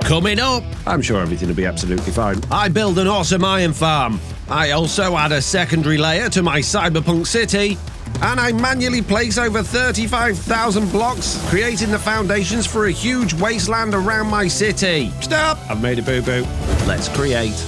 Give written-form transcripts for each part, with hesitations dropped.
Coming up, I'm sure everything will be absolutely fine. I build an awesome iron farm. I also add a secondary layer to my cyberpunk city. And I manually place over 35,000 blocks, creating the foundations for a huge wasteland around my city. Stop! I've made a boo-boo. Let's create.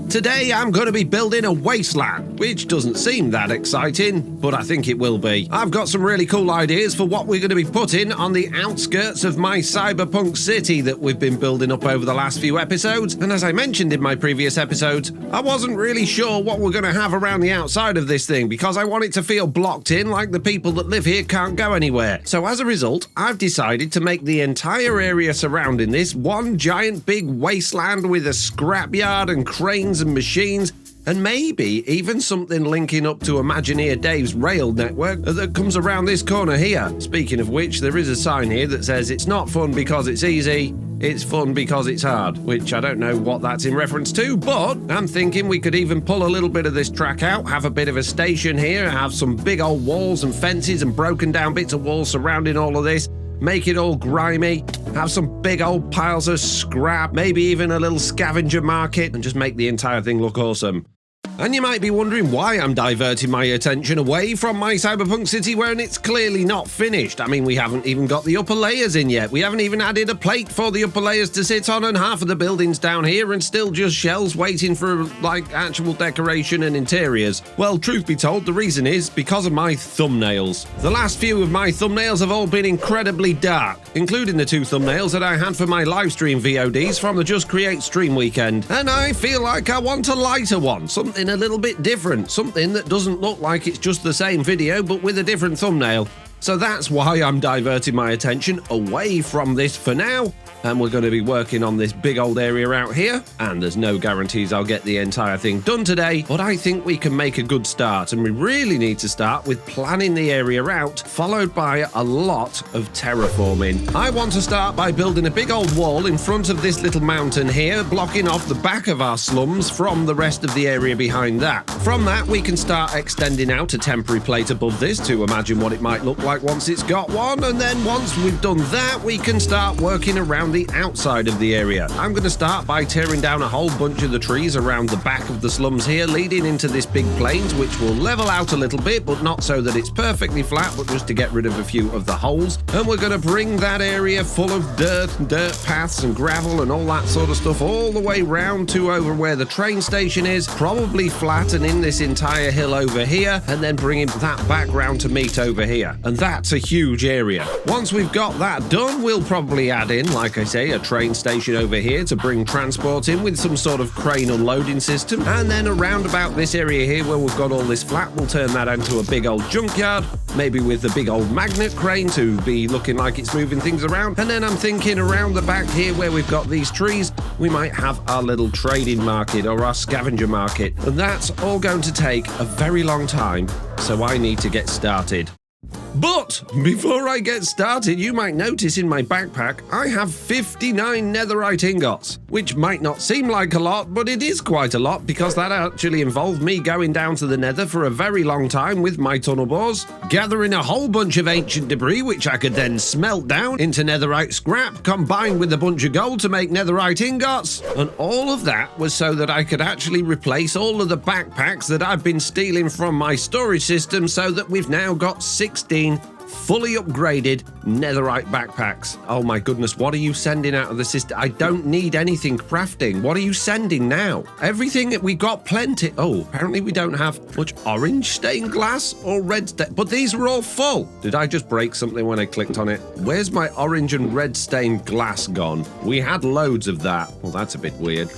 Today I'm going to be building a wasteland, which doesn't seem that exciting, but I think it will be. I've got some really cool ideas for what we're going to be putting on the outskirts of my cyberpunk city that we've been building up over the last few episodes, and as I mentioned in my previous episodes, I wasn't really sure what we're going to have around the outside of this thing because I want it to feel blocked in like the people that live here can't go anywhere. So as a result, I've decided to make the entire area surrounding this one giant big wasteland with a scrapyard and cranes and machines, and maybe even something linking up to Imagineer Dave's rail network that comes around this corner here. Speaking of which, there is a sign here that says it's not fun because it's easy, it's fun because it's hard, which I don't know what that's in reference to, but I'm thinking we could even pull a little bit of this track out, have a bit of a station here, have some big old walls and fences and broken down bits of walls surrounding all of this, make it all grimy, have some big old piles of scrap, maybe even a little scavenger market, and just make the entire thing look awesome. And you might be wondering why I'm diverting my attention away from my cyberpunk city when it's clearly not finished. I mean, we haven't even got the upper layers in yet. We haven't even added a plate for the upper layers to sit on, and half of the building's down here and still just shells waiting for, like, actual decoration and interiors. Well, truth be told, the reason is because of my thumbnails. The last few of my thumbnails have all been incredibly dark, including the 2 thumbnails that I had for my livestream VODs from the Just Create stream weekend. And I feel like I want a lighter one, something a little bit different, something that doesn't look like it's just the same video but with a different thumbnail. So that's why I'm diverting my attention away from this for now, and we're going to be working on this big old area out here, and there's no guarantees I'll get the entire thing done today, but I think we can make a good start, and we really need to start with planning the area out, followed by a lot of terraforming. I want to start by building a big old wall in front of this little mountain here, blocking off the back of our slums from the rest of the area behind that. From that, we can start extending out a temporary plate above this to imagine what it might look like once it's got one, and then once we've done that, we can start working around the outside of the area. I'm going to start by tearing down a whole bunch of the trees around the back of the slums here, leading into this big plains, which will level out a little bit, but not so that it's perfectly flat, but just to get rid of a few of the holes. And we're going to bring that area full of dirt paths and gravel and all that sort of stuff all the way round to over where the train station is, probably flattening this entire hill over here, and then bringing that back round to meet over here. And that's a huge area. Once we've got that done, we'll probably add in, like I say, a train station over here to bring transport in with some sort of crane unloading system, and then around about this area here where we've got all this flat, we'll turn that into a big old junkyard, maybe with the big old magnet crane to be looking like it's moving things around. And then I'm thinking around the back here where we've got these trees, we might have our little trading market or our scavenger market, and that's all going to take a very long time, so I need to get started. But before I get started, you might notice in my backpack I have 59 netherite ingots, which might not seem like a lot, but it is quite a lot because that actually involved me going down to the nether for a very long time with my tunnel bores, gathering a whole bunch of ancient debris which I could then smelt down into netherite scrap, combined with a bunch of gold to make netherite ingots, and all of that was so that I could actually replace all of the backpacks that I've been stealing from my storage system, so that we've now got 16 fully upgraded netherite backpacks. Oh my goodness, what are you sending out of the system? I don't need anything crafting. What are you sending now? Everything that we got plenty. Oh, apparently we don't have much orange stained glass or red stained, but these are all full. Did I just break something when I clicked on it? Where's my orange and red stained glass gone? We had loads of that. Well, that's a bit weird.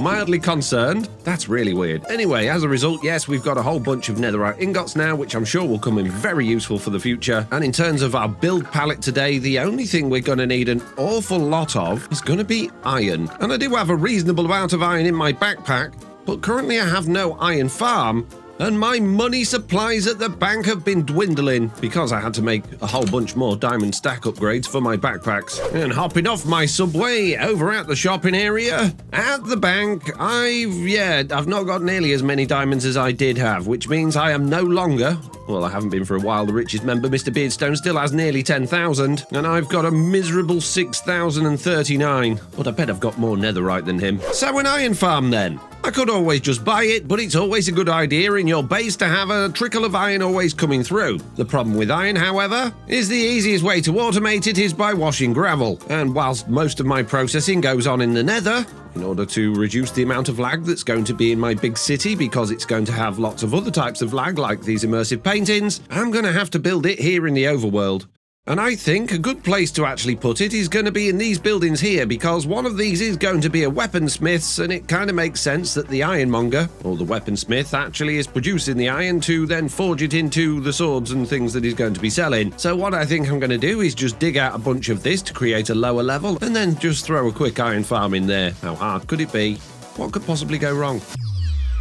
Mildly concerned. That's really weird. Anyway, as a result, yes, we've got a whole bunch of netherite ingots now, which I'm sure will come in very useful for the future. And in terms of our build palette today, the only thing we're going to need an awful lot of is going to be iron. And I do have a reasonable amount of iron in my backpack, but currently I have no iron farm, And my money supplies at the bank have been dwindling because I had to make a whole bunch more diamond stack upgrades for my backpacks. And hopping off my subway over at the shopping area, at the bank, I've not got nearly as many diamonds as I did have, which means I am no longer, well, I haven't been for a while, the richest member. Mr. Beardstone still has nearly 10,000, and I've got a miserable 6,039. But I bet I've got more netherite than him. So an iron farm then. I could always just buy it, but it's always a good idea in your base to have a trickle of iron always coming through. The problem with iron, however, is the easiest way to automate it is by washing gravel. And whilst most of my processing goes on in the nether, in order to reduce the amount of lag that's going to be in my big city, because it's going to have lots of other types of lag like these immersive paintings, I'm going to have to build it here in the overworld. And I think a good place to actually put it is going to be in these buildings here, because one of these is going to be a weaponsmith's, and it kind of makes sense that the ironmonger, or the weaponsmith, actually is producing the iron to then forge it into the swords and things that he's going to be selling. So what I think I'm going to do is just dig out a bunch of this to create a lower level, and then just throw a quick iron farm in there. How hard could it be? What could possibly go wrong?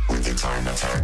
With the time attack.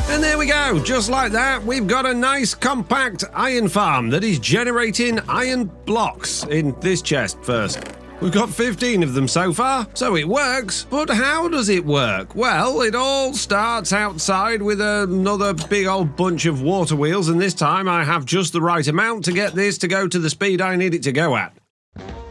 And there we go, just like that, we've got a nice compact iron farm that is generating iron blocks in this chest first. We've got 15 of them so far, so it works. But how does it work? Well, it all starts outside with another big old bunch of water wheels, and this time I have just the right amount to get this to go to the speed I need it to go at.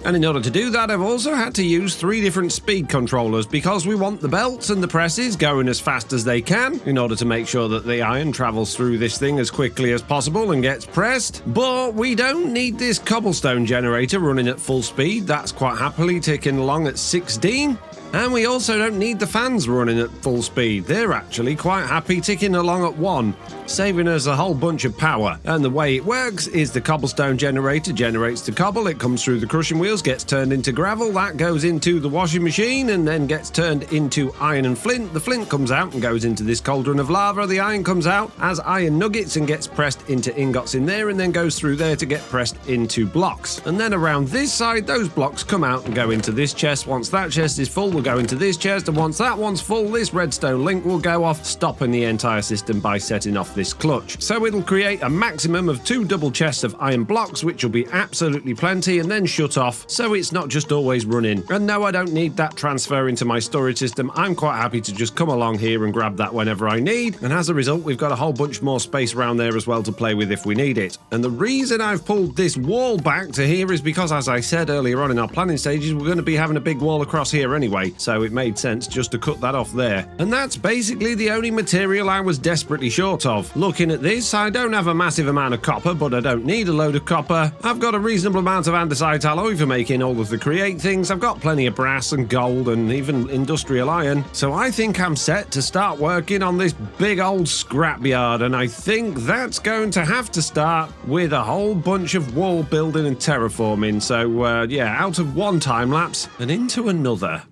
And in order to do that, I've also had to use 3 different speed controllers because we want the belts and the presses going as fast as they can in order to make sure that the iron travels through this thing as quickly as possible and gets pressed. But we don't need this cobblestone generator running at full speed. That's quite happily ticking along at 16. And we also don't need the fans running at full speed. They're actually quite happy ticking along at 1, saving us a whole bunch of power. And the way it works is the cobblestone generator generates the cobble, it comes through the crushing wheels, gets turned into gravel, that goes into the washing machine and then gets turned into iron and flint. The flint comes out and goes into this cauldron of lava. The iron comes out as iron nuggets and gets pressed into ingots in there and then goes through there to get pressed into blocks. And then around this side, those blocks come out and go into this chest. Once that chest is full, we'll go into this chest, and once that one's full, this redstone link will go off, stopping the entire system by setting off this clutch. So it'll create a maximum of 2 double chests of iron blocks, which will be absolutely plenty, and then shut off, so it's not just always running. And no, I don't need that transfer into my storage system. I'm quite happy to just come along here and grab that whenever I need, and as a result, we've got a whole bunch more space around there as well to play with if we need it. And the reason I've pulled this wall back to here is because, as I said earlier on in our planning stages, we're going to be having a big wall across here anyway, so it made sense just to cut that off there. And that's basically the only material I was desperately short of. Looking at this, I don't have a massive amount of copper, but I don't need a load of copper. I've got a reasonable amount of andesite alloy for making all of the create things. I've got plenty of brass and gold and even industrial iron. So I think I'm set to start working on this big old scrapyard, and I think that's going to have to start with a whole bunch of wall building and terraforming. So yeah, out of one time lapse and into another.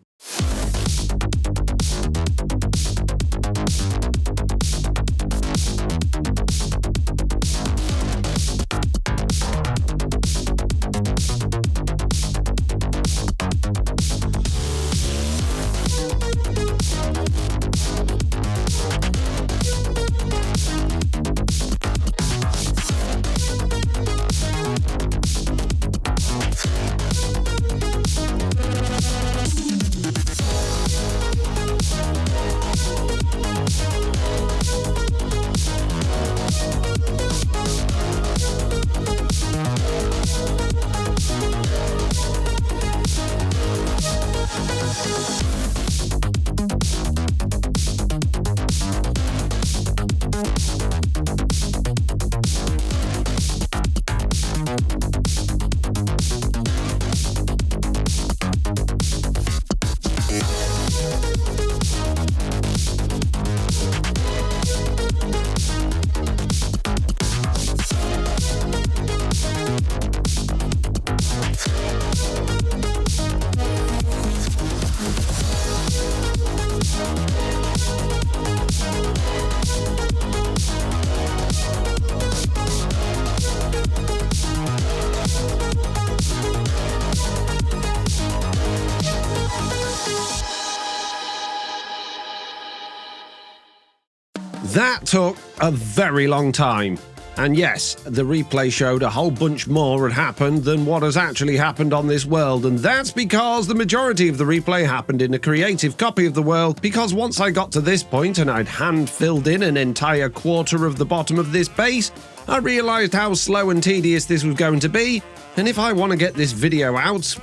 That took a very long time. And yes, the replay showed a whole bunch more had happened than what has actually happened on this world, and that's because the majority of the replay happened in a creative copy of the world, because once I got to this point and I'd hand-filled in an entire quarter of the bottom of this base, I realised how slow and tedious this was going to be, and if I want to get this video out,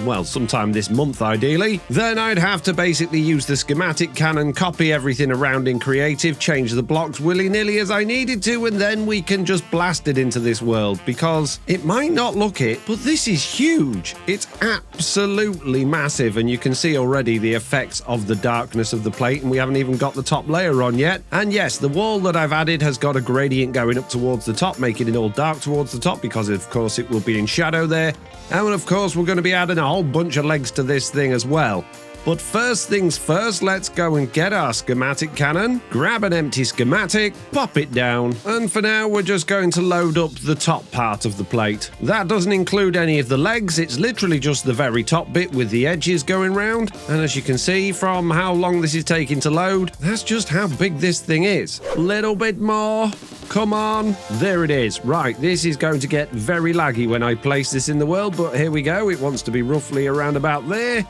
well, sometime this month ideally, then I'd have to basically use the schematic cannon, copy everything around in creative, change the blocks willy-nilly as I needed to, and then we can just blast it into this world, because it might not look it, but this is huge. It's absolutely massive, and you can see already the effects of the darkness of the plate, and we haven't even got the top layer on yet. And yes, the wall that I've added has got a gradient going up towards the top, making it all dark towards the top, because of course it will be in shadow there. And of course we're going to be adding a whole bunch of legs to this thing as well. But first things first, let's go and get our schematic cannon, grab an empty schematic, pop it down, and for now we're just going to load up the top part of the plate. That doesn't include any of the legs, it's literally just the very top bit with the edges going round, and as you can see from how long this is taking to load, that's just how big this thing is. Little bit more. Come on, there it is. Right, this is going to get very laggy when I place this in the world, but here we go. It wants to be roughly around about there.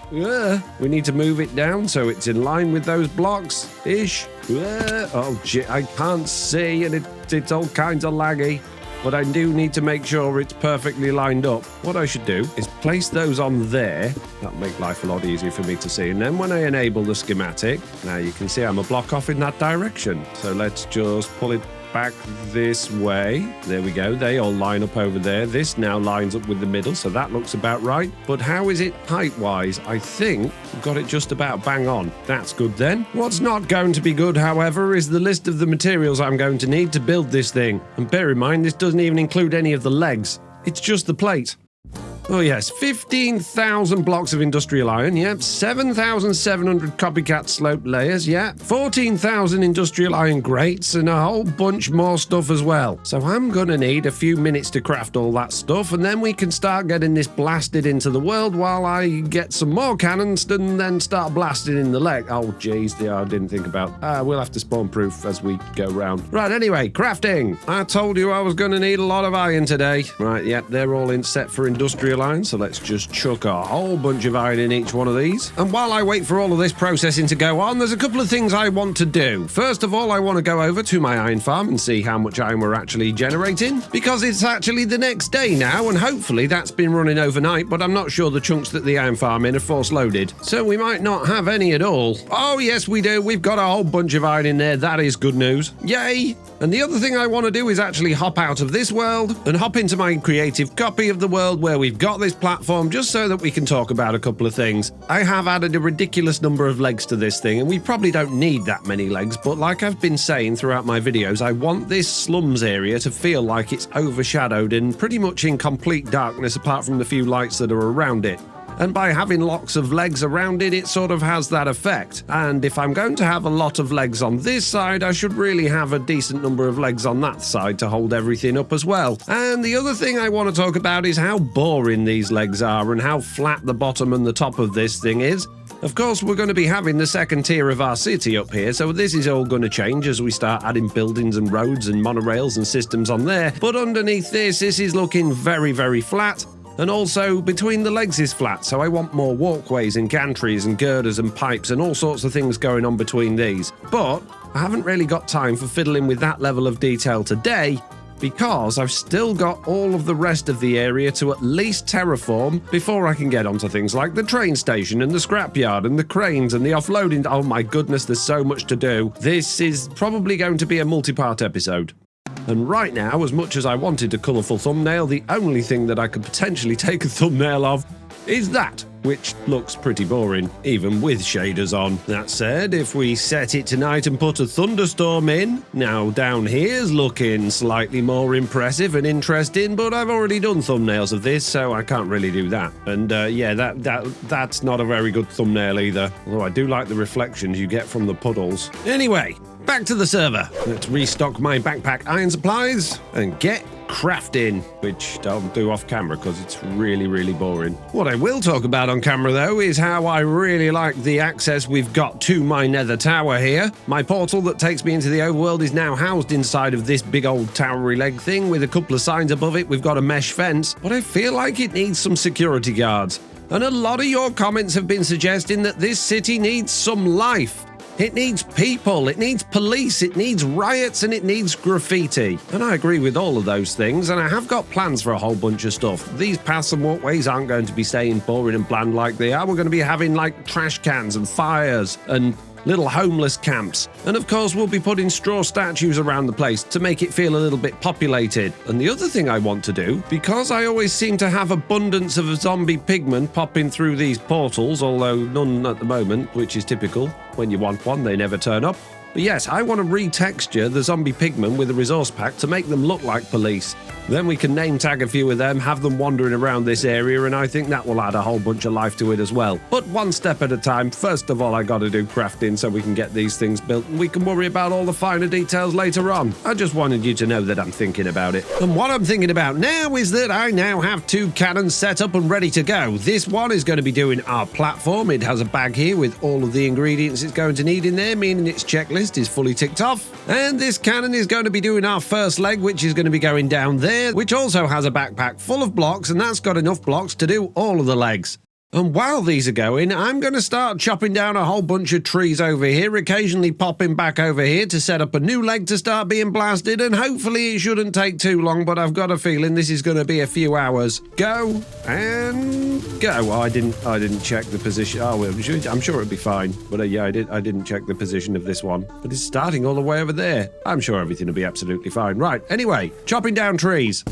We need to move it down so it's in line with those blocks-ish. Oh, gee, I can't see, and it's all kinds of laggy. But I do need to make sure it's perfectly lined up. What I should do is place those on there. That'll make life a lot easier for me to see. And then when I enable the schematic, now you can see I'm a block off in that direction. So let's just pull it back this way. There we go. They all line up over there. This now lines up with the middle, so that looks about right. But how is it height-wise? I think we've got it just about bang on. That's good then. What's not going to be good, however, is the list of the materials I'm going to need to build this thing. And bear in mind, this doesn't even include any of the legs. It's just the plate. Oh yes, 15,000 blocks of industrial iron, yep, 7,700 copycat sloped layers, yeah, 14,000 industrial iron grates, and a whole bunch more stuff as well. So I'm gonna need a few minutes to craft all that stuff, and then we can start getting this blasted into the world while I get some more cannons and then start blasting in the leg. Oh jeez, I didn't think about. We'll have to spawn proof as we go round. Right, anyway, crafting. I told you I was gonna need a lot of iron today. Right, yep, they're all in set for industrial iron, so let's just chuck a whole bunch of iron in each one of these. And while I wait for all of this processing to go on, there's a couple of things I want to do. First of all, I want to go over to my iron farm and see how much iron we're actually generating, because it's actually the next day now, and hopefully that's been running overnight, but I'm not sure the chunks that the iron farm in are force loaded, so we might not have any at all. Oh yes, we do. We've got a whole bunch of iron in there. That is good news. Yay! And the other thing I want to do is actually hop out of this world and hop into my creative copy of the world where we've got this platform, just so that we can talk about a couple of things. I have added a ridiculous number of legs to this thing, and we probably don't need that many legs, but like I've been saying throughout my videos, I want this slums area to feel like it's overshadowed and pretty much in complete darkness apart from the few lights that are around it. And by having lots of legs around it, it sort of has that effect. And if I'm going to have a lot of legs on this side, I should really have a decent number of legs on that side to hold everything up as well. And the other thing I want to talk about is how boring these legs are and how flat the bottom and the top of this thing is. Of course, we're going to be having the second tier of our city up here, so this is all going to change as we start adding buildings and roads and monorails and systems on there. But underneath this is looking very, very flat. And also, between the legs is flat, so I want more walkways and gantries and girders and pipes and all sorts of things going on between these. But I haven't really got time for fiddling with that level of detail today, because I've still got all of the rest of the area to at least terraform before I can get onto things like the train station and the scrapyard and the cranes and the offloading. Oh my goodness, there's so much to do. This is probably going to be a multi-part episode. And right now, as much as I wanted a colourful thumbnail, the only thing that I could potentially take a thumbnail of is that, which looks pretty boring, even with shaders on. That said, if we set it tonight and put a thunderstorm in, now down here's looking slightly more impressive and interesting, but I've already done thumbnails of this, so I can't really do that. And yeah, that's not a very good thumbnail either, although I do like the reflections you get from the puddles. Anyway, back to the server. Let's restock my backpack iron supplies and get crafting, which I'll do off camera because it's really, really boring. What I will talk about on camera, though, is how I really like the access we've got to my nether tower here. My portal that takes me into the overworld is now housed inside of this big old towery leg thing with a couple of signs above it. We've got a mesh fence, but I feel like it needs some security guards. And a lot of your comments have been suggesting that this city needs some life. It needs people, it needs police, it needs riots, and it needs graffiti. And I agree with all of those things, and I have got plans for a whole bunch of stuff. These paths and walkways aren't going to be staying boring and bland like they are. We're going to be having like trash cans and fires and little homeless camps. And of course, we'll be putting straw statues around the place to make it feel a little bit populated. And the other thing I want to do, because I always seem to have abundance of zombie pigmen popping through these portals, although none at the moment, which is typical. When you want one, they never turn up. But yes, I want to retexture the zombie pigmen with a resource pack to make them look like police. Then we can name tag a few of them, have them wandering around this area, and I think that will add a whole bunch of life to it as well. But one step at a time. First of all, I got to do crafting so we can get these things built, and we can worry about all the finer details later on. I just wanted you to know that I'm thinking about it. And what I'm thinking about now is that I now have 2 cannons set up and ready to go. This one is going to be doing our platform. It has a bag here with all of the ingredients it's going to need in there, meaning its checklist is fully ticked off. And this cannon is going to be doing our first leg, which is going to be going down there, which also has a backpack full of blocks, and that's got enough blocks to do all of the legs. And while these are going, I'm going to start chopping down a whole bunch of trees over here, occasionally popping back over here to set up a new leg to start being blasted, and hopefully it shouldn't take too long, but I've got a feeling this is going to be a few hours. Go and go. Oh, I didn't check the position. Oh, I'm sure it'll be fine. But yeah, I didn't check the position of this one. But it's starting all the way over there. I'm sure everything will be absolutely fine. Right, anyway, chopping down trees.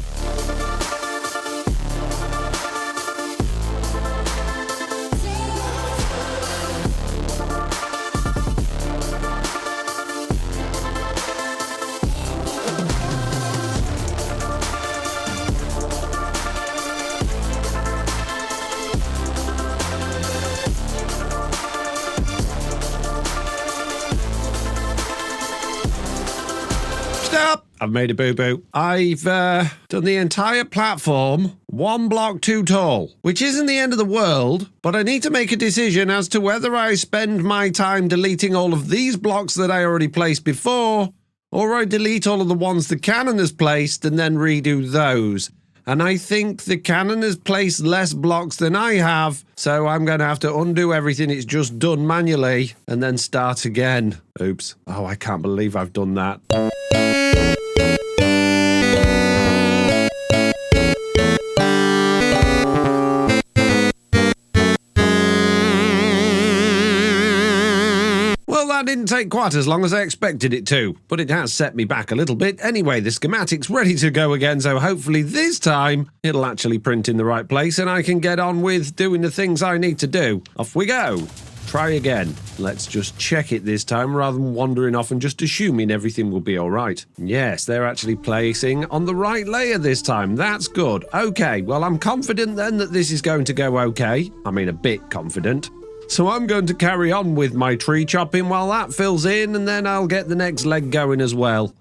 I've made a boo-boo. I've done the entire platform 1 block too tall, which isn't the end of the world, but I need to make a decision as to whether I spend my time deleting all of these blocks that I already placed before, or I delete all of the ones the cannon has placed and then redo those. And I think the cannon has placed less blocks than I have, so I'm going to have to undo everything it's just done manually and then start again. Oops. Oh, I can't believe I've done that. That didn't take quite as long as I expected it to, but it has set me back a little bit. Anyway, the schematic's ready to go again, so hopefully this time it'll actually print in the right place and I can get on with doing the things I need to do. Off we go. Try again. Let's just check it this time rather than wandering off and just assuming everything will be all right. Yes, they're actually placing on the right layer this time. That's good. Okay, well, I'm confident then that this is going to go okay. I mean, a bit confident. So I'm going to carry on with my tree chopping while that fills in, and then I'll get the next leg going as well.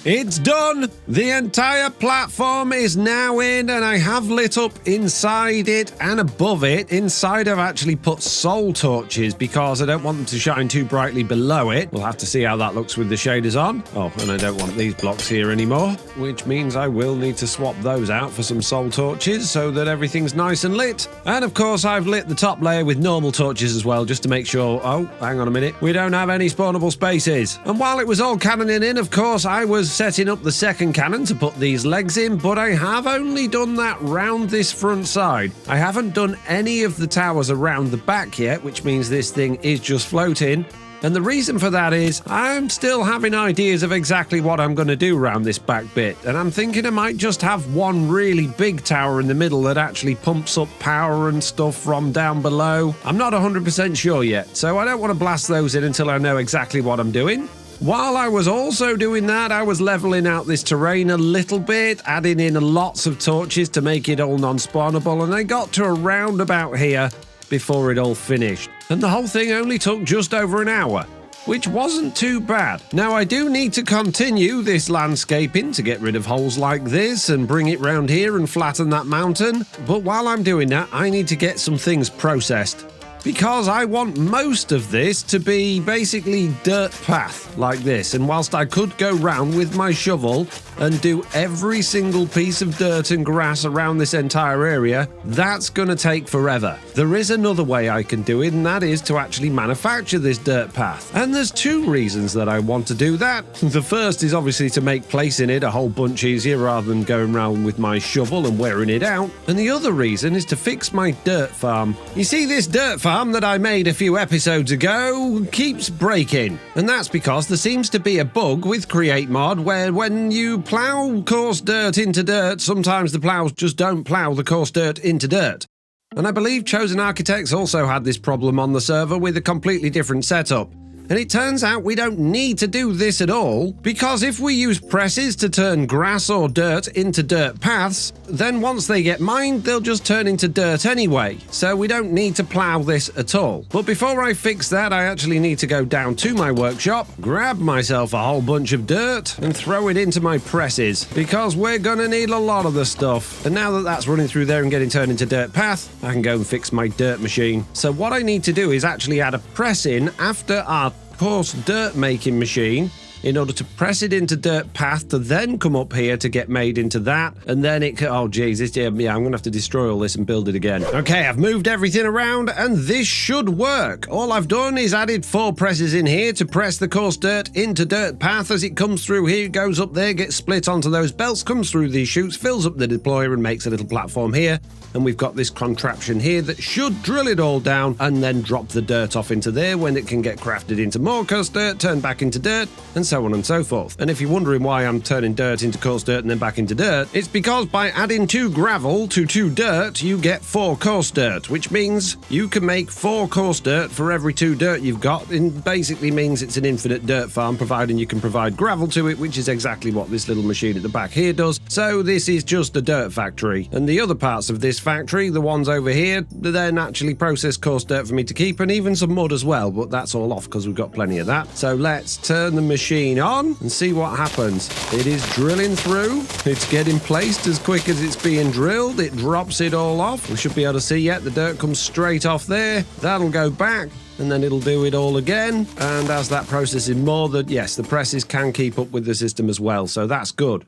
It's done! The entire platform is now in, and I have lit up inside it and above it. Inside I've actually put soul torches because I don't want them to shine too brightly below it. We'll have to see how that looks with the shaders on. Oh, and I don't want these blocks here anymore, which means I will need to swap those out for some soul torches so that everything's nice and lit. And of course I've lit the top layer with normal torches as well, just to make sure, oh, hang on a minute, we don't have any spawnable spaces. And while it was all cannoning in, of course, I was setting up the second cannon to put these legs in, but I have only done that round this front side. I haven't done any of the towers around the back yet, which means this thing is just floating. And the reason for that is I'm still having ideas of exactly what I'm going to do around this back bit. And I'm thinking I might just have one really big tower in the middle that actually pumps up power and stuff from down below. I'm not 100% sure yet, so I don't want to blast those in until I know exactly what I'm doing. While I was also doing that, I was leveling out this terrain a little bit, adding in lots of torches to make it all non-spawnable, and I got to around about here before it all finished. And the whole thing only took just over an hour, which wasn't too bad. Now I do need to continue this landscaping to get rid of holes like this and bring it round here and flatten that mountain. But while I'm doing that, I need to get some things processed, because I want most of this to be basically dirt path like this. And whilst I could go round with my shovel and do every single piece of dirt and grass around this entire area, that's going to take forever. There is another way I can do it, and that is to actually manufacture this dirt path. And there's two reasons that I want to do that. The first is obviously to make placing it a whole bunch easier rather than going around with my shovel and wearing it out. And the other reason is to fix my dirt farm. You see, this dirt farm that I made a few episodes ago keeps breaking. And that's because there seems to be a bug with Create Mod where when you plough coarse dirt into dirt, sometimes the ploughs just don't plough the coarse dirt into dirt. And I believe Chosen Architects also had this problem on the server with a completely different setup. And it turns out we don't need to do this at all, because if we use presses to turn grass or dirt into dirt paths, then once they get mined, they'll just turn into dirt anyway. So we don't need to plow this at all. But before I fix that, I actually need to go down to my workshop, grab myself a whole bunch of dirt and throw it into my presses, because we're gonna need a lot of the stuff. And now that that's running through there and getting turned into dirt path, I can go and fix my dirt machine. So what I need to do is actually add a press in after our coarse dirt making machine in order to press it into dirt path to then come up here to get made into that, and then it can, oh geez, yeah, I'm gonna have to destroy all this and build it again. Okay, I've moved everything around and this should work. All I've done is added 4 presses in here to press the coarse dirt into dirt path. As it comes through here, it goes up there, gets split onto those belts, comes through these chutes, fills up the deployer and makes a little platform here. And we've got this contraption here that should drill it all down and then drop the dirt off into there when it can get crafted into more coarse dirt, turned back into dirt, and so on and so forth. And if you're wondering why I'm turning dirt into coarse dirt and then back into dirt, it's because by adding 2 gravel to 2 dirt, you get 4 coarse dirt, which means you can make 4 coarse dirt for every 2 dirt you've got. It basically means it's an infinite dirt farm, providing you can provide gravel to it, which is exactly what this little machine at the back here does. So this is just a dirt factory. And the other parts of this factory, the ones over here, they then actually process coarse dirt for me to keep, and even some mud as well, but that's all off because we've got plenty of that. So let's turn the machine on and see what happens. It is drilling through. It's getting placed as quick as it's being drilled. It drops it all off. We should be able to see, the dirt comes straight off there. That'll go back, and then it'll do it all again. And as that processes more, yes, the presses can keep up with the system as well, so that's good.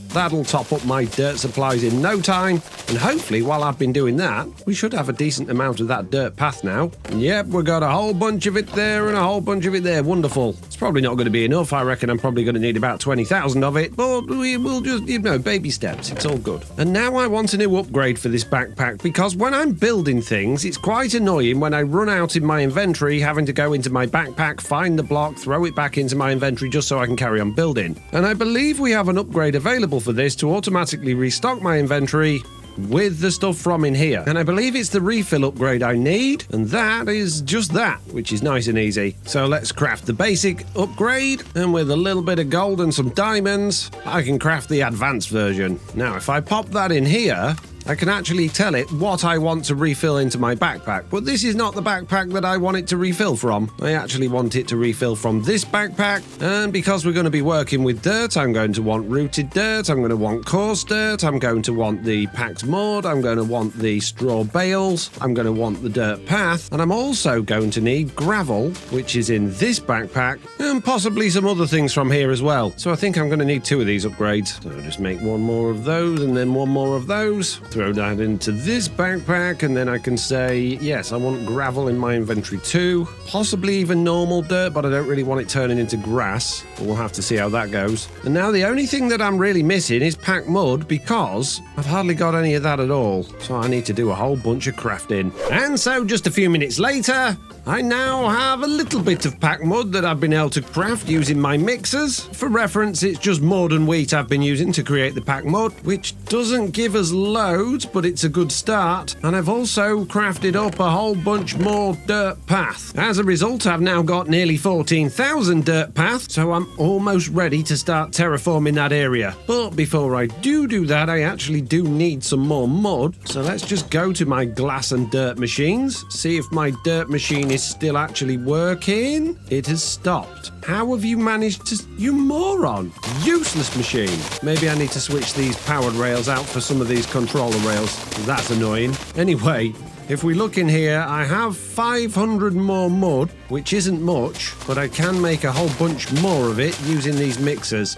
That'll top up my dirt supplies in no time, and hopefully while I've been doing that, we should have a decent amount of that dirt path now. And yep, we've got a whole bunch of it there and a whole bunch of it there. Wonderful. It's probably not going to be enough. I reckon I'm probably going to need about 20,000 of it, but we will just, baby steps. It's all good. And now I want a new upgrade for this backpack, because when I'm building things, it's quite annoying when I run out in my inventory, having to go into my backpack, find the block, throw it back into my inventory just so I can carry on building. And I believe we have an upgrade available for this to automatically restock my inventory with the stuff from in here. And I believe it's the refill upgrade I need, and that is just that, which is nice and easy. So let's craft the basic upgrade, and with a little bit of gold and some diamonds, I can craft the advanced version. Now, if I pop that in here, I can actually tell it what I want to refill into my backpack. But this is not the backpack that I want it to refill from. I actually want it to refill from this backpack. And because we're going to be working with dirt, I'm going to want rooted dirt. I'm going to want coarse dirt. I'm going to want the packed mud. I'm going to want the straw bales. I'm going to want the dirt path. And I'm also going to need gravel, which is in this backpack, and possibly some other things from here as well. So I think I'm going to need 2 of these upgrades. So I'll just make 1 more of those and then 1 more of those. throw that into this backpack, and then I can say, yes, I want gravel in my inventory too. Possibly even normal dirt, but I don't really want it turning into grass. But we'll have to see how that goes. And now the only thing that I'm really missing is packed mud, because I've hardly got any of that at all. So I need to do a whole bunch of crafting. And so just a few minutes later, I now have a little bit of packed mud that I've been able to craft using my mixers. For reference, it's just mud and wheat I've been using to create the packed mud, which doesn't give us loads, but it's a good start. And I've also crafted up a whole bunch more dirt path. As a result, I've now got nearly 14,000 dirt paths, so I'm almost ready to start terraforming that area. But before I do that, I actually do need some more mud. So let's just go to my glass and dirt machines, see if my dirt machine is still actually working. It has stopped. How have you managed to... You moron! Useless machine. Maybe I need to switch these powered rails out for some of these controller rails. That's annoying. Anyway, if we look in here, I have 500 more mud, which isn't much, but I can make a whole bunch more of it using these mixers.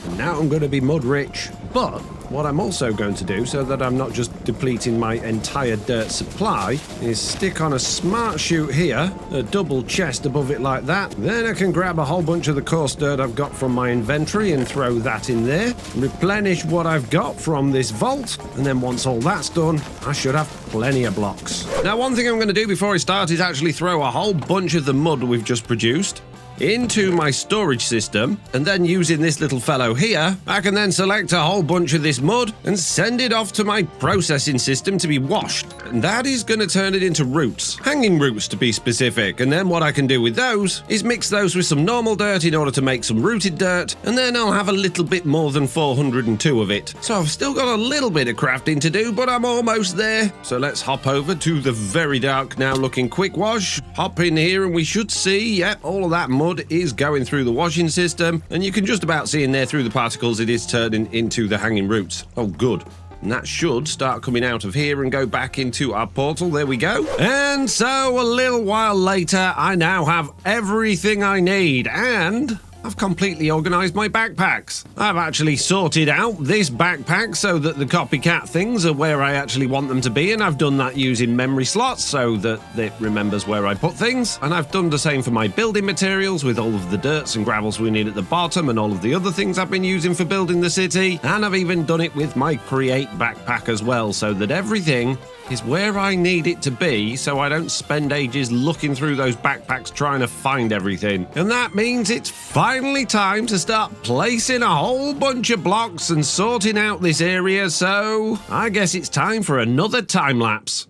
And now I'm going to be mud rich. But what I'm also going to do, so that I'm not just depleting my entire dirt supply, is stick on a smart chute here, a double chest above it like that. Then I can grab a whole bunch of the coarse dirt I've got from my inventory and throw that in there, replenish what I've got from this vault, and then once all that's done, I should have plenty of blocks. Now, one thing I'm going to do before I start is actually throw a whole bunch of the mud we've just produced into my storage system, and then using this little fellow here, I can then select a whole bunch of this mud and send it off to my processing system to be washed. And that is going to turn it into roots, hanging roots to be specific. And then what I can do with those is mix those with some normal dirt in order to make some rooted dirt, and then I'll have a little bit more than 402 of it. So I've still got a little bit of crafting to do, but I'm almost there. So let's hop over to the very dark now looking quick wash. Hop in here and we should see, yep, all of that mud is going through the washing system, and you can just about see in there through the particles it is turning into the hanging roots. Oh, good. And that should start coming out of here and go back into our portal. There we go. And so a little while later, I now have everything I need, and I've completely organised my backpacks. I've actually sorted out this backpack so that the copycat things are where I actually want them to be, and I've done that using memory slots so that it remembers where I put things. And I've done the same for my building materials with all of the dirts and gravels we need at the bottom and all of the other things I've been using for building the city. And I've even done it with my create backpack as well, so that everything is where I need it to be, so I don't spend ages looking through those backpacks trying to find everything. And that means it's finally time to start placing a whole bunch of blocks and sorting out this area, so I guess it's time for another time lapse.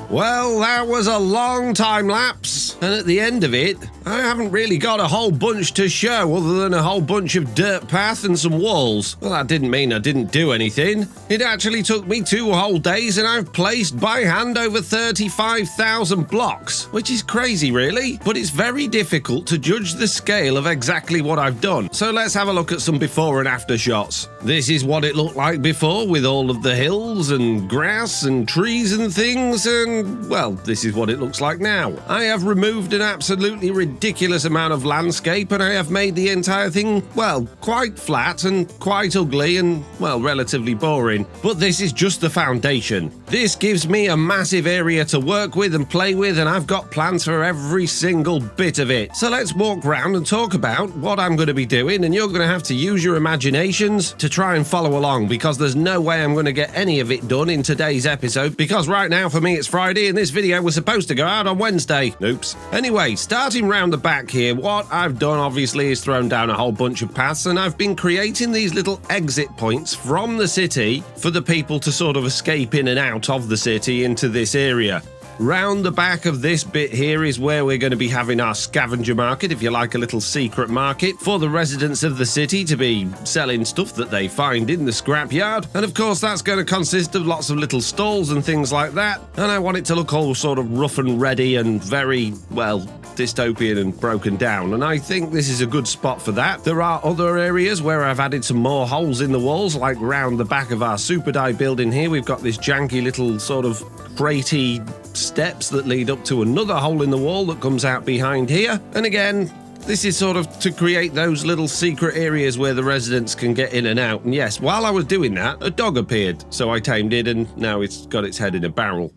Well, that was a long time lapse, and at the end of it, I haven't really got a whole bunch to show other than a whole bunch of dirt path and some walls. Well, that didn't mean I didn't do anything. It actually took me 2 whole days, and I've placed by hand over 35,000 blocks, which is crazy really, but it's very difficult to judge the scale of exactly what I've done. So let's have a look at some before and after shots. This is what it looked like before with all of the hills and grass and trees and things, and well, this is what it looks like now. I have removed an absolutely ridiculous amount of landscape, and I have made the entire thing, well, quite flat and quite ugly and, well, relatively boring. But this is just the foundation. This gives me a massive area to work with and play with, and I've got plans for every single bit of it. So let's walk around and talk about what I'm going to be doing, and you're going to have to use your imaginations to try and follow along, because there's no way I'm going to get any of it done in today's episode, because right now for me it's Friday and this video was supposed to go out on Wednesday. Oops. Anyway, starting round the back here, what I've done obviously is thrown down a whole bunch of paths, and I've been creating these little exit points from the city for the people to sort of escape in and out of the city into this area. Round the back of this bit here is where we're going to be having our scavenger market, if you like, a little secret market for the residents of the city to be selling stuff that they find in the scrapyard. And of course that's going to consist of lots of little stalls and things like that. And I want it to look all sort of rough and ready and very, well, dystopian and broken down, and I think this is a good spot for that. There are other areas where I've added some more holes in the walls, like round the back of our super die building here. We've got this janky little sort of cratey steps that lead up to another hole in the wall that comes out behind here. And again, this is sort of to create those little secret areas where the residents can get in and out. And yes, while I was doing that, a dog appeared, so I tamed it, and now it's got its head in a barrel.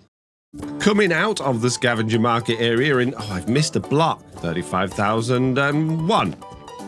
Coming out of the scavenger market area in, oh, I've missed a block, 35,001.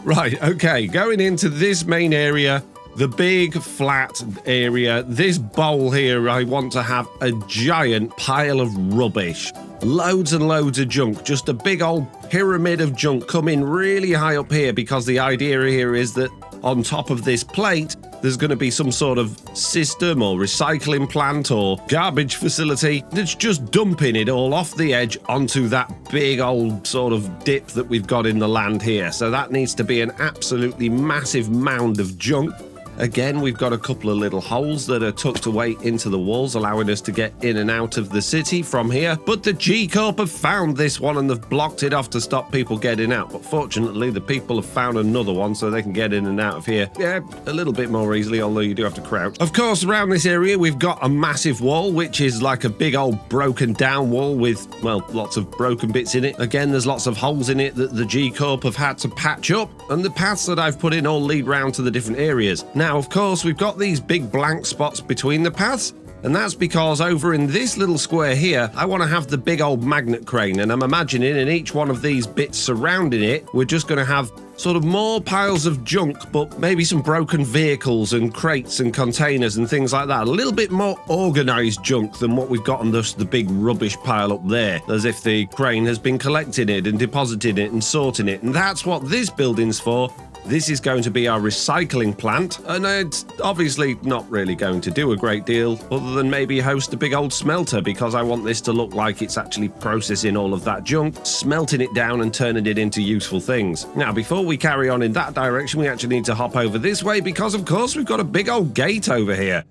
Right, okay, going into this main area, the big flat area, this bowl here, I want to have a giant pile of rubbish. Loads and loads of junk, just a big old pyramid of junk coming really high up here, because the idea here is that on top of this plate, there's going to be some sort of system or recycling plant or garbage facility that's just dumping it all off the edge onto that big old sort of dip that we've got in the land here. So that needs to be an absolutely massive mound of junk. Again, we've got a couple of little holes that are tucked away into the walls, allowing us to get in and out of the city from here. But the G-Corp have found this one and they've blocked it off to stop people getting out. But fortunately, the people have found another one so they can get in and out of here, yeah, a little bit more easily, although you do have to crouch. Of course, around this area, we've got a massive wall, which is like a big old broken down wall with, well, lots of broken bits in it. Again, there's lots of holes in it that the G-Corp have had to patch up. And the paths that I've put in all lead round to the different areas. Now, of course, we've got these big blank spots between the paths, and that's because over in this little square here, I want to have the big old magnet crane, and I'm imagining in each one of these bits surrounding it, we're just going to have sort of more piles of junk, but maybe some broken vehicles and crates and containers and things like that. A little bit more organised junk than what we've got on the big rubbish pile up there, as if the crane has been collecting it and depositing it and sorting it. And that's what this building's for. This is going to be our recycling plant, and it's obviously not really going to do a great deal other than maybe host a big old smelter, because I want this to look like it's actually processing all of that junk, smelting it down and turning it into useful things. Now, before we carry on in that direction, we actually need to hop over this way, because of course we've got a big old gate over here.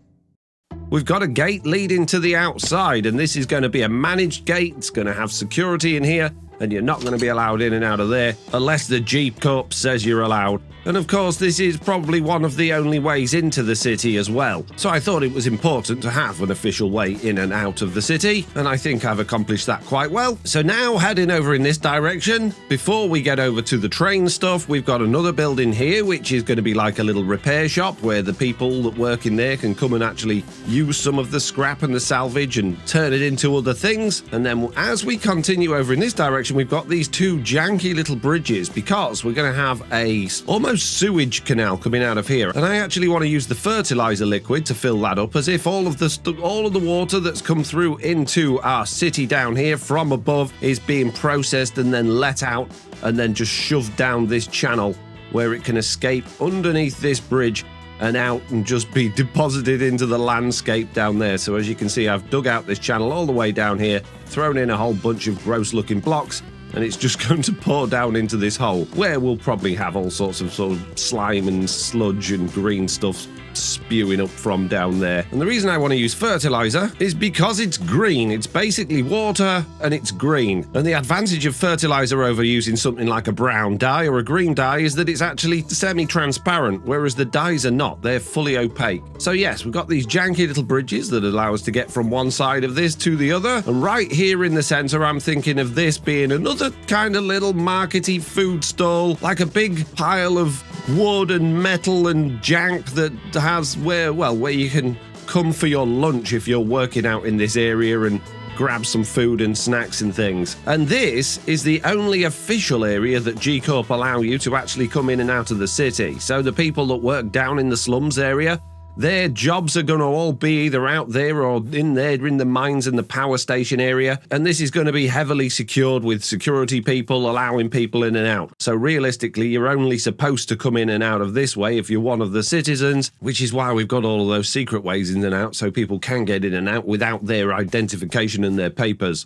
We've got a gate leading to the outside, and this is going to be a managed gate. It's going to have security in here, and you're not going to be allowed in and out of there unless the G-Corp says you're allowed. And of course, this is probably one of the only ways into the city as well. So I thought it was important to have an official way in and out of the city, and I think I've accomplished that quite well. So now heading over in this direction, before we get over to the train stuff, we've got another building here, which is going to be like a little repair shop where the people that work in there can come and actually use some of the scrap and the salvage and turn it into other things. And then as we continue over in this direction, we've got these two janky little bridges, because we're going to have a almost sewage canal coming out of here, and I actually want to use the fertilizer liquid to fill that up, as if all of the water that's come through into our city down here from above is being processed and then let out and then just shoved down this channel where it can escape underneath this bridge and out and just be deposited into the landscape down there. So as you can see, I've dug out this channel all the way down here, thrown in a whole bunch of gross looking blocks, and it's just going to pour down into this hole where we'll probably have all sorts of sort of slime and sludge and green stuff spewing up from down there. And the reason I want to use fertilizer is because it's green. It's basically water and it's green. And the advantage of fertilizer over using something like a brown dye or a green dye is that it's actually semi-transparent, whereas the dyes are not. They're fully opaque. So yes, we've got these janky little bridges that allow us to get from one side of this to the other. And right here in the center, I'm thinking of this being another kind of little markety food stall, like a big pile of wood and metal and jank that has where you can come for your lunch if you're working out in this area and grab some food and snacks and things. And this is the only official area that G Corp allow you to actually come in and out of the city. So the people that work down in the slums area, their jobs are going to all be either out there or in there in the mines and the power station area. And this is going to be heavily secured with security people allowing people in and out. So realistically, you're only supposed to come in and out of this way if you're one of the citizens, which is why we've got all of those secret ways in and out so people can get in and out without their identification and their papers.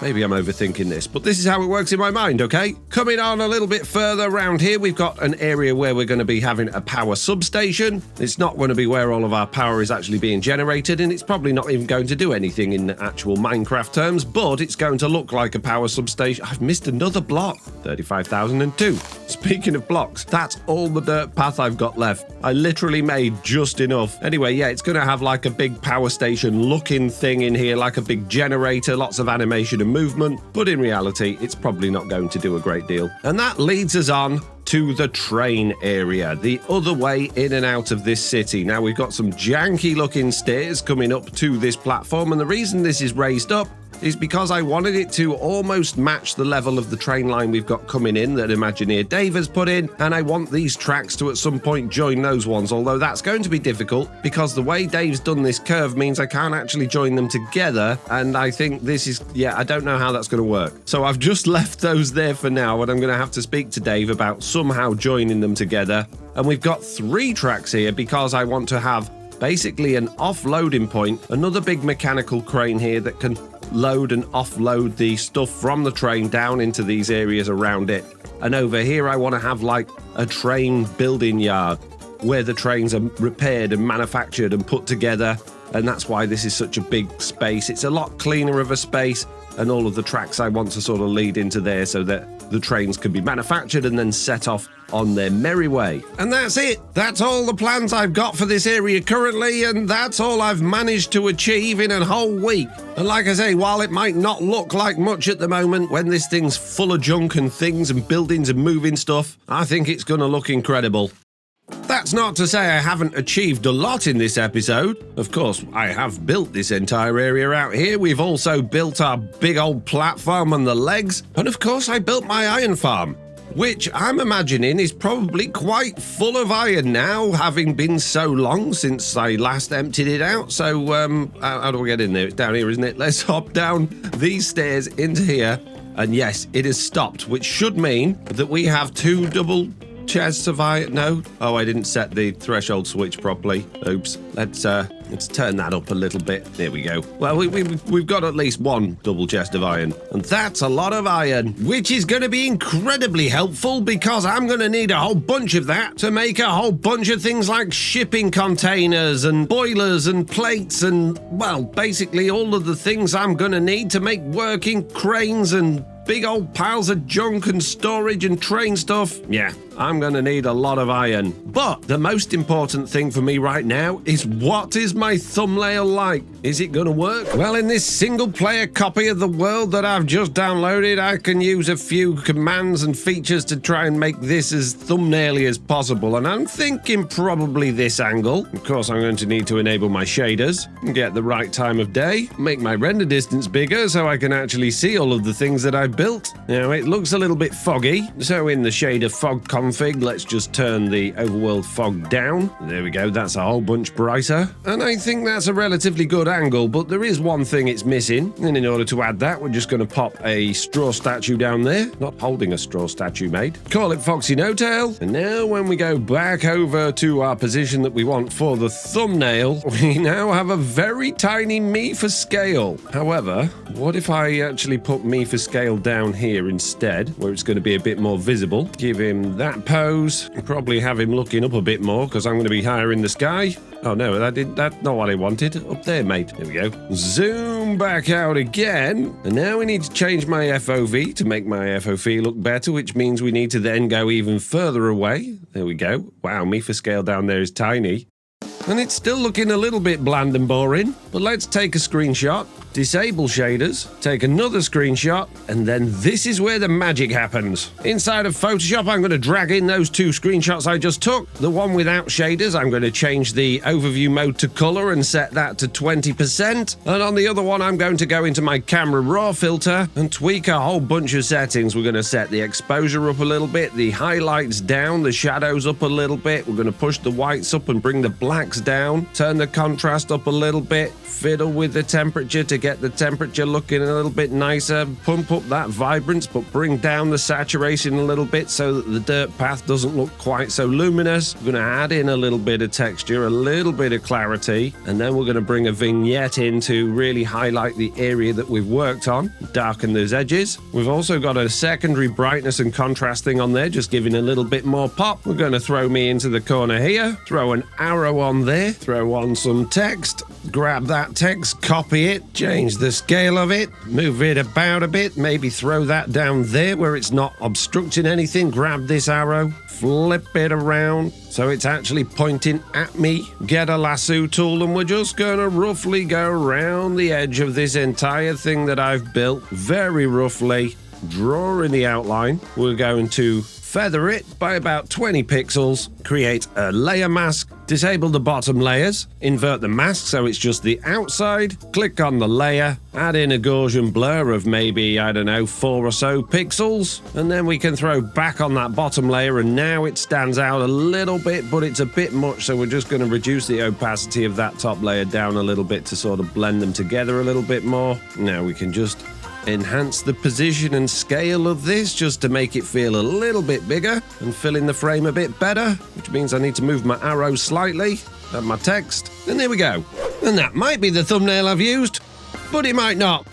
Maybe I'm overthinking this, but this is how it works in my mind, okay? Coming on a little bit further around here, we've got an area where we're going to be having a power substation. It's not going to be where all of our power is actually being generated, and it's probably not even going to do anything in actual Minecraft terms, but it's going to look like a power substation. I've missed another block. 35,002. Speaking of blocks, that's all the dirt path I've got left. I literally made just enough. Anyway, yeah, it's going to have like a big power station looking thing in here, like a big generator, lots of animation and movement, but in reality, it's probably not going to do a great deal. And that leads us on to the train area, the other way in and out of this city. Now, we've got some janky looking stairs coming up to this platform, and the reason this is raised up is because I wanted it to almost match the level of the train line we've got coming in that Imagineer Dave has put in, and I want these tracks to at some point join those ones, although that's going to be difficult because the way Dave's done this curve means I can't actually join them together, and I think this is, I don't know how that's going to work. So I've just left those there for now, and I'm going to have to speak to Dave about somehow joining them together. And we've got 3 tracks here because I want to have basically an offloading point, another big mechanical crane here that can load and offload the stuff from the train down into these areas around it. And over here I want to have like a train building yard where the trains are repaired and manufactured and put together, and that's why this is such a big space. It's a lot cleaner of a space, and all of the tracks I want to sort of lead into there so that the trains can be manufactured and then set off on their merry way. And that's it. That's all the plans I've got for this area currently, and that's all I've managed to achieve in a whole week. And like I say, while it might not look like much at the moment when this thing's full of junk and things and buildings and moving stuff, I think it's going to look incredible. That's not to say I haven't achieved a lot in this episode. Of course, I have built this entire area out here. We've also built our big old platform and the legs. And of course, I built my iron farm, which I'm imagining is probably quite full of iron now, having been so long since I last emptied it out. So how do we get in there? It's down here, isn't it? Let's hop down these stairs into here. And yes, it has stopped, which should mean that we have 2 double chests of iron. No? Oh, I didn't set the threshold switch properly. Oops. Let's turn that up a little bit. There we go. Well, we've got at least 1 double chest of iron, and that's a lot of iron, which is going to be incredibly helpful because I'm going to need a whole bunch of that to make a whole bunch of things like shipping containers and boilers and plates and, well, basically all of the things I'm going to need to make working cranes and big old piles of junk and storage and train stuff. Yeah, I'm going to need a lot of iron. But the most important thing for me right now is, what is my thumbnail like? Is it going to work? Well, in this single player copy of the world that I've just downloaded, I can use a few commands and features to try and make this as thumbnaily as possible. And I'm thinking probably this angle. Of course, I'm going to need to enable my shaders and get the right time of day, make my render distance bigger so I can actually see all of the things that I built. Now, it looks a little bit foggy, so in the shade of fog config, let's just turn the overworld fog down. There we go, that's a whole bunch brighter. And I think that's a relatively good angle, but there is one thing it's missing. And in order to add that, we're just going to pop a straw statue down there. Not holding a straw statue, mate. Call it FoxyNoTail. And now when we go back over to our position that we want for the thumbnail, we now have a very tiny me for scale. However, what if I actually put me for scale down here instead, where it's going to be a bit more visible? Give him that pose. Probably have him looking up a bit more because I'm going to be higher in the sky. Oh no, that's not what I wanted. Up there, mate. There we go. Zoom back out again. And now we need to change my FOV to make my FOV look better, which means we need to then go even further away. There we go. Wow, me for scale down there is tiny. And it's still looking a little bit bland and boring, but let's take a screenshot, disable shaders, take another screenshot, and then this is where the magic happens. Inside of Photoshop, I'm going to drag in those two screenshots I just took. The one without shaders, I'm going to change the overview mode to color and set that to 20%. And on the other one, I'm going to go into my camera raw filter and tweak a whole bunch of settings. We're going to set the exposure up a little bit, the highlights down, the shadows up a little bit. We're going to push the whites up and bring the blacks down, turn the contrast up a little bit, fiddle with the temperature to get the temperature looking a little bit nicer, pump up that vibrance but bring down the saturation a little bit so that the dirt path doesn't look quite so luminous. We're going to add in a little bit of texture, a little bit of clarity, and then we're going to bring a vignette in to really highlight the area that we've worked on, darken those edges. We've also got a secondary brightness and contrast thing on there, just giving a little bit more pop. We're going to throw me into the corner here, throw an arrow on there, throw on some text, grab that text, copy it, change the scale of it, move it about a bit, maybe throw that down there where it's not obstructing anything, grab this arrow, flip it around so it's actually pointing at me, get a lasso tool, and we're just gonna roughly go around the edge of this entire thing that I've built, very roughly, draw in the outline. We're going to feather it by about 20 pixels, create a layer mask, disable the bottom layers, invert the mask so it's just the outside, click on the layer, add in a Gaussian blur of maybe, I don't know, 4 or so pixels, and then we can throw back on that bottom layer, and now it stands out a little bit, but it's a bit much, so we're just going to reduce the opacity of that top layer down a little bit to sort of blend them together a little bit more. Now we can just enhance the position and scale of this just to make it feel a little bit bigger and fill in the frame a bit better, which means I need to move my arrow slightly and my text. And there we go. And that might be the thumbnail I've used, but it might not.